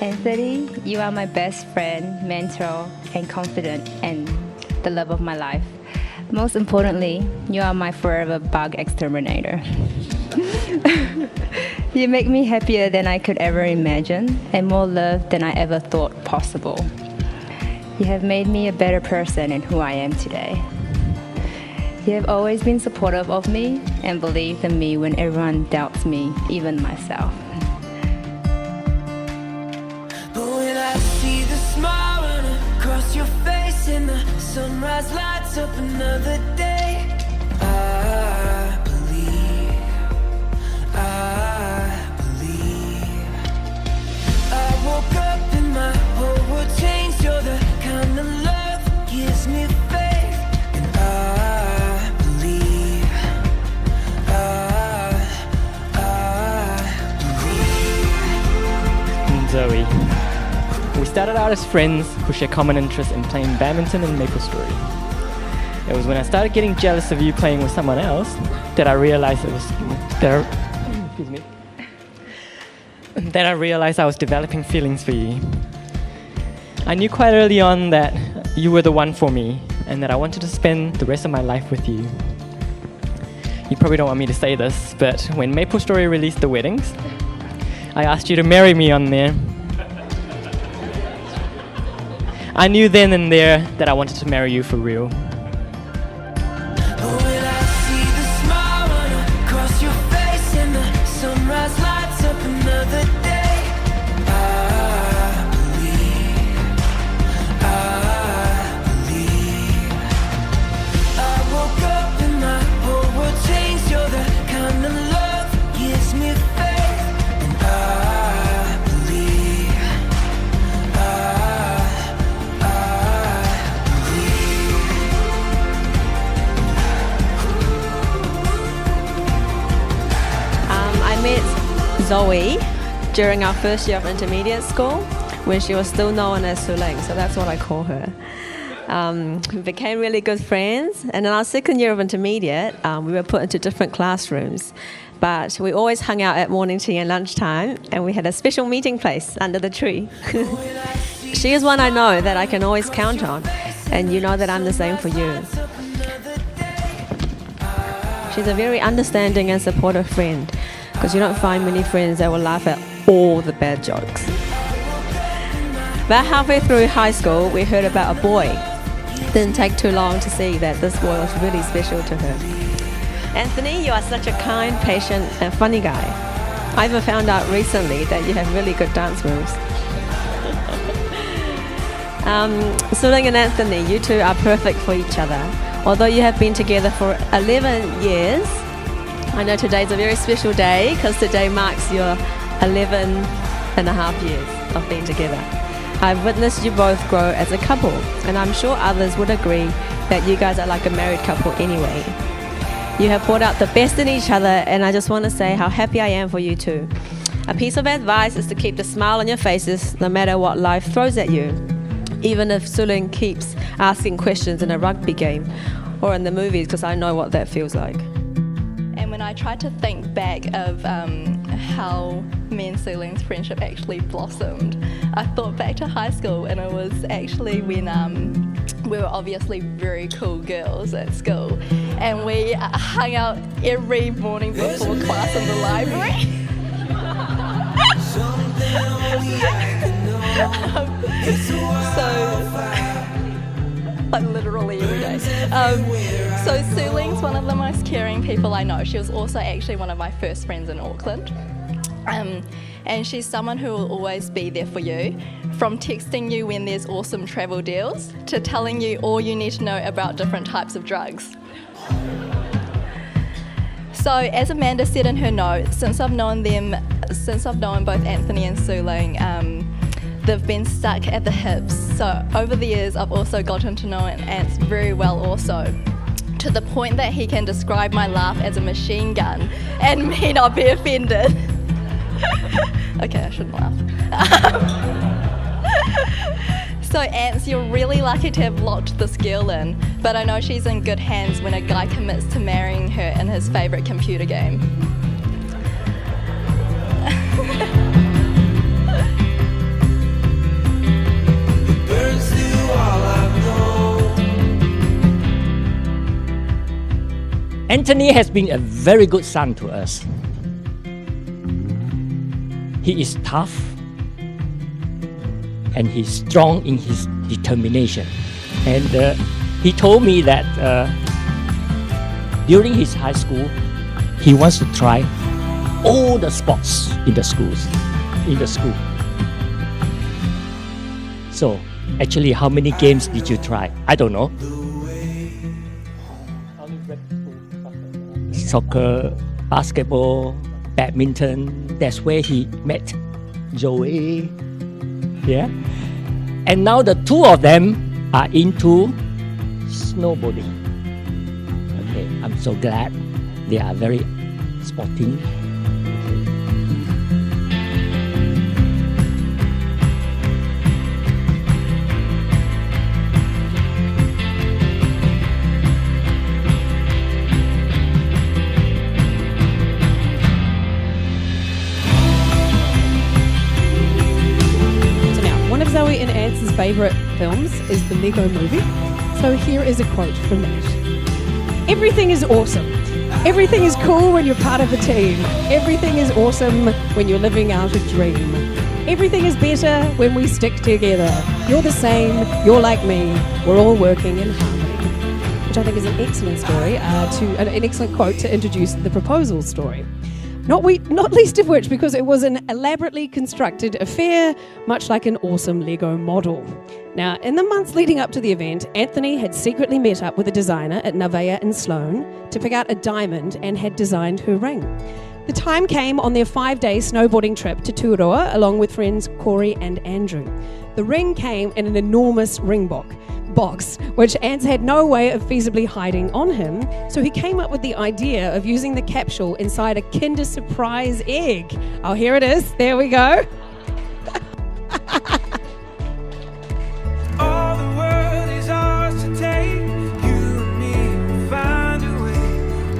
Anthony, you are my best friend, mentor, and confidant, and the love of my life. Most importantly, you are my forever bug exterminator. You make me happier than I could ever imagine, and more loved than I ever thought possible. You have made me a better person in who I am today. You have always been supportive of me and believed in me when everyone doubts me, even myself. But when I see the smile run across your face and the sunrise lights up another day, I believe. I woke up and my whole world changed. You're the kind of love that gives me faith, and I believe. Zoey. We started out as friends who share common interests in playing badminton in Maple Story. It was when I started getting jealous of you playing with someone else that I realized I was developing feelings for you. I knew quite early on that you were the one for me and that I wanted to spend the rest of my life with you. You probably don't want me to say this, but when Maple Story released the weddings, I asked you to marry me on there. I knew then and there that I wanted to marry you for real. Zoey during our first year of intermediate school when she was still known as Suling, so that's what I call her. We became really good friends, and in our second year of intermediate, we were put into different classrooms, but we always hung out at morning tea and lunchtime, and we had a special meeting place under the tree. She is one I know that I can always count on, and you know that I'm the same for you. She's a very understanding and supportive friend, because you don't find many friends that will laugh at all the bad jokes. About halfway through high school, we heard about a boy. Didn't take too long to see that this boy was really special to her. Anthony, you are such a kind, patient, and funny guy. I even found out recently that you have really good dance moves. Suling and Anthony, you two are perfect for each other. Although you have been together for 11 years, I know today's a very special day because today marks your 11 and a half years of being together. I've witnessed you both grow as a couple, and I'm sure others would agree that you guys are like a married couple anyway. You have brought out the best in each other, and I just want to say how happy I am for you two. A piece of advice is to keep the smile on your faces no matter what life throws at you, even if Suling keeps asking questions in a rugby game or in the movies, because I know what that feels like. When I tried to think back of how me and Suling's friendship actually blossomed, I thought back to high school, and it was actually when we were obviously very cool girls at school, and we hung out every morning before class in the library. Like literally every day. So Suling's one of the most caring people I know. She was also actually one of my first friends in Auckland. And she's someone who will always be there for you, from texting you when there's awesome travel deals to telling you all you need to know about different types of drugs. So as Amanda said in her note, since I've known both Anthony and Suling, they've been stuck at the hips. So over the years, I've also gotten to know Ants very well also, to the point that he can describe my laugh as a machine gun and me not be offended. Okay, I shouldn't laugh. So Ants, you're really lucky to have locked this girl in, but I know she's in good hands when a guy commits to marrying her in his favourite computer game. Anthony has been a very good son to us. He is tough and he's strong in his determination. And he told me that during his high school, he wants to try all the sports in the school. So, actually, how many games did you try? I don't know. Soccer, basketball, badminton. That's where he met Zoey. Yeah. And now the two of them are into snowboarding. Okay, I'm so glad they are very sporting. Zoey and Ance's favourite films is the Lego Movie. So here is a quote from that. Everything is awesome. Everything is cool when you're part of a team. Everything is awesome when you're living out a dream. Everything is better when we stick together. You're the same, you're like me, we're all working in harmony. Which I think is an excellent story, an excellent quote to introduce the proposal story. Not least of which because it was an elaborately constructed affair, much like an awesome Lego model. Now, in the months leading up to the event, Anthony had secretly met up with a designer at Nevaeh and Sloane to pick out a diamond and had designed her ring. The time came on their 5-day snowboarding trip to Turoa, along with friends Corey and Andrew. The ring came in an enormous ring box, which Ants had no way of feasibly hiding on him, so he came up with the idea of using the capsule inside a Kinder Surprise egg. Oh, here it is. There we go. All the world is ours to take. You and me will find a way.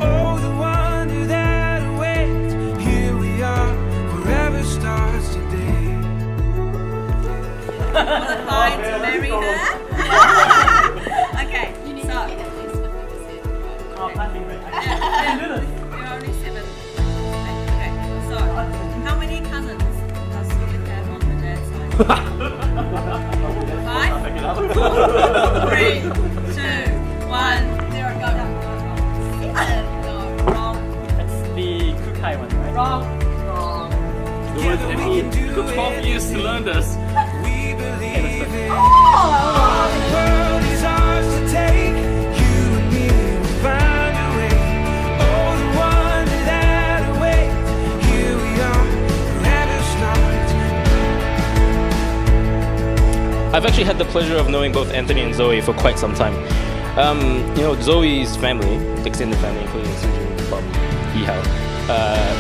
Oh, the wonder that awaits. Here we are, forever starts today. Fine to marry her. Okay, so. You're only 7. Okay, so how many cousins does Zoey have on her dad's side? 5? 4, 3, 2, 1. There we go. 7. No, wrong. That's the Kukai one, right? Wrong. It took 12 years to learn this. We believe it. All the world is ours to take. You and me will find a way. Oh, the wonder that awaits. Here we are, forever starts. I've actually had the pleasure of knowing both Anthony and Zoey for quite some time. Zoey's family, extended family, including Suju, Bob, Yihao.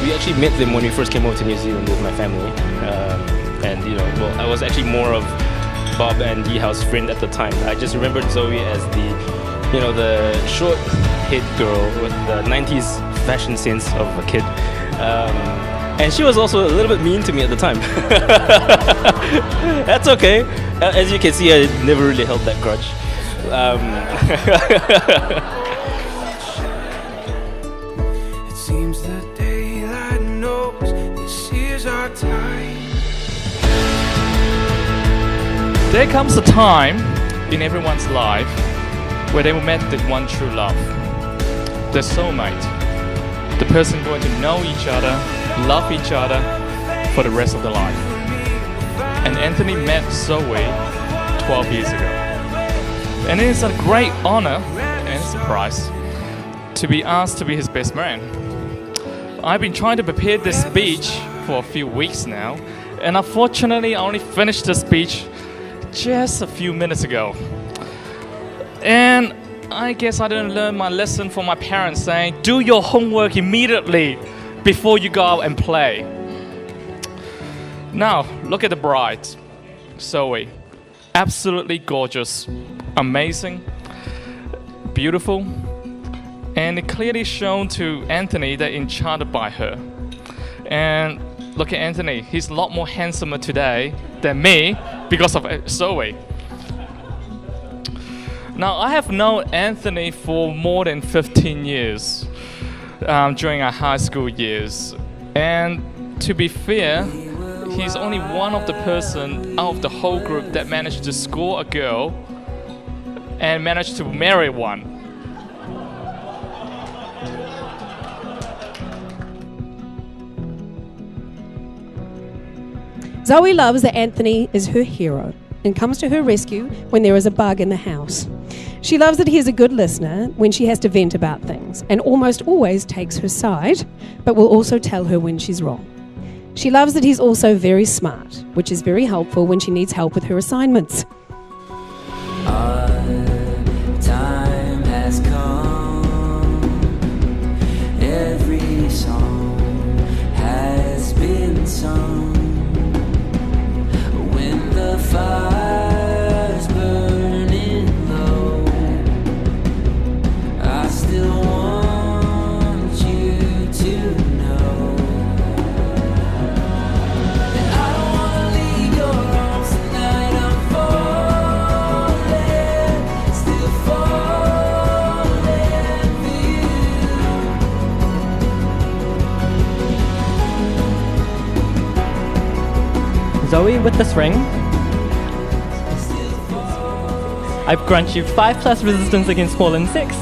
We actually met them when we first came over to New Zealand with my family. I was actually more of Bob and Yihao's friend at the time. I just remembered Zoey as the short-haired girl with the 90s fashion sense of a kid. And she was also a little bit mean to me at the time. That's okay. As you can see, I never really held that grudge. It seems the daylight knows this is our time. There comes a time in everyone's life where they will meet the one true love, the soulmate, the person going to know each other, love each other for the rest of their life. And Anthony met Zoey 12 years ago. And it is a great honor and surprise to be asked to be his best man. I've been trying to prepare this speech for a few weeks now, and unfortunately I only finished the speech just a few minutes ago. And I guess I didn't learn my lesson from my parents saying, do your homework immediately before you go out and play. Now, look at the bride, Zoey. Absolutely gorgeous, amazing, beautiful, and it clearly shown to Anthony that enchanted by her. And look at Anthony, he's a lot more handsomer today than me because of Zoey. Now, I have known Anthony for more than 15 years. during our high school years. And to be fair, he's only one of the person out of the whole group that managed to score a girl and managed to marry one. Zoe loves that Anthony is her hero and comes to her rescue when there is a bug in the house. She loves that he is a good listener when she has to vent about things and almost always takes her side, but will also tell her when she's wrong. She loves that he's also very smart, which is very helpful when she needs help with her assignments. Our time has come. Every song has been sung. When the fire's burning low, I still want you to know that I don't wanna leave your arms tonight. I'm falling, still falling for you. Zoe, with this ring, I've granted you 5+ resistance against fallen insects,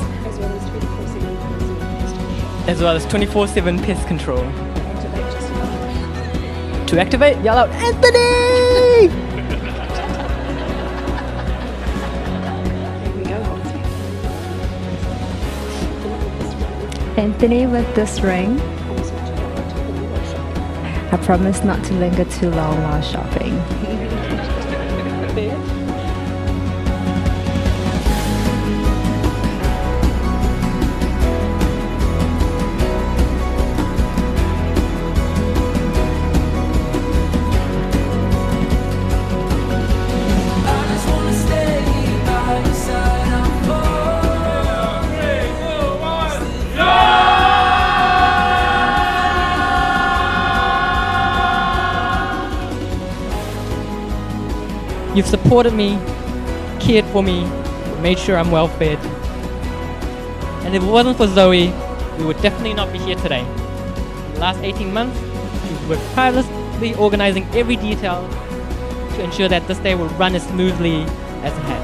as well as 24/7 pest control. To activate, yell out, Anthony! Anthony, with this ring, I promise not to linger too long while shopping. I just wanna stay by your side. I'm falling. 3, 2, 1. You've supported me, cared for me, made sure I'm well fed. And if it wasn't for Zoe, we would definitely not be here today. In the last 18 months, we've worked tirelessly organizing every detail to ensure that this day will run as smoothly as it had.